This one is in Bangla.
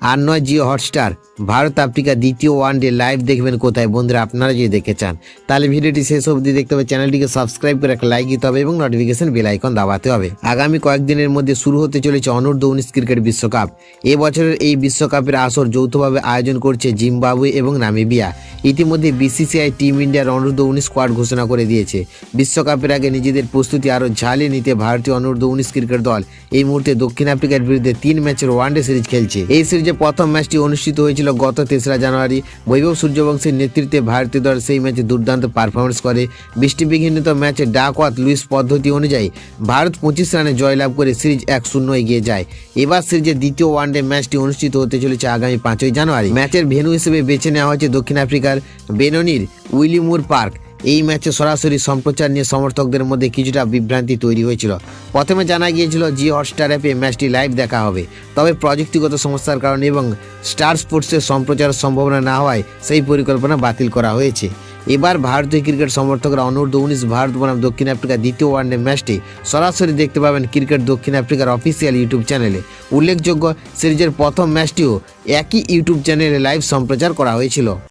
আর নয় জিও হটস্টার। ভারত আফ্রিকা দ্বিতীয় ওয়ানডে লাইভ দেখবেন কোথায় বন্ধুরা? আপনারা যদি দেখতে চান তাহলে ভিডিওটি শেষ অবধি দেখতে হবে, চ্যানেলটিকে সাবস্ক্রাইব করে একটা লাইক দিতে হবে এবং নোটিফিকেশন বেল আইকন দাবাতে হবে। আগামী কয়েকদিনের মধ্যে শুরু হতে চলেছে অনূর্ধ্ব-19 ক্রিকেট বিশ্বকাপ। এবছরের এই বিশ্বকাপের আসর যৌথভাবে আয়োজন করছে জিম্বাবুয়ে এবং নামিবিয়া। ইতিমধ্যে বিসিসিআই টিম ইন্ডিয়ার অনূর্ধ্ব-19 স্কোয়াড ঘোষণা করে দিয়েছে। বিশ্বকাপের আগে নিজেদের প্রস্তুতি আরও ঝালিয়ে নিতে ভারতীয় অনূর্ধ্ব-19 ক্রিকেট দল এই মুহূর্তে দক্ষিণ আফ্রিকার বিরুদ্ধে 3 ম্যাচের ওয়ানডে সিরিজ খেলছে। এই সিরিজে প্রথম ম্যাচটি অনুষ্ঠিত হয়েছিল গত 3রা জানুয়ারি। বৈভব সূর্যবংশীর নেতৃত্বে ভারতীয় দল সেই ম্যাচে দুর্দান্ত পারফরমেন্স করে। বৃষ্টিবিঘ্নিত ম্যাচে ডাকওয়ার্থ লুইস পদ্ধতি অনুযায়ী ভারত 25 রানে জয়লাভ করে সিরিজ 1-0 এগিয়ে যায়। এবার সিরিজের দ্বিতীয় ওয়ানডে ম্যাচটি অনুষ্ঠিত হতে চলেছে আগামী 5ই জানুয়ারি। ম্যাচের ভেন্যু হিসেবে বেছে নেওয়া হয়েছে দক্ষিণ আফ্রিকার বেনোনির উইলিমুর পার্ক। এই ম্যাচে সরাসরি সম্প্রচার নিয়ে সমর্থকদের মধ্যে কিছুটা বিভ্রান্তি তৈরি হয়েছিল। প্রথমে জানা গিয়েছিল জিও হটস্টার অ্যাপে ম্যাচটি লাইভ দেখা হবে, তবে প্রযুক্তিগত সমস্যার কারণে এবং স্টার স্পোর্টসের সম্প্রচারের সম্ভাবনা না হওয়ায় সেই পরিকল্পনা বাতিল করা হয়েছে। এবার ভারতীয় ক্রিকেট সমর্থকরা অনূর্ধ্ব-19 ভারত বনাম দক্ষিণ আফ্রিকা দ্বিতীয় ওয়ানডে ম্যাচটি সরাসরি দেখতে পাবেন ক্রিকেট দক্ষিণ আফ্রিকার অফিসিয়াল ইউটিউব চ্যানেলে। উল্লেখযোগ্য, সিরিজের প্রথম ম্যাচটিও একই ইউটিউব চ্যানেলে লাইভ সম্প্রচার করা হয়েছিল।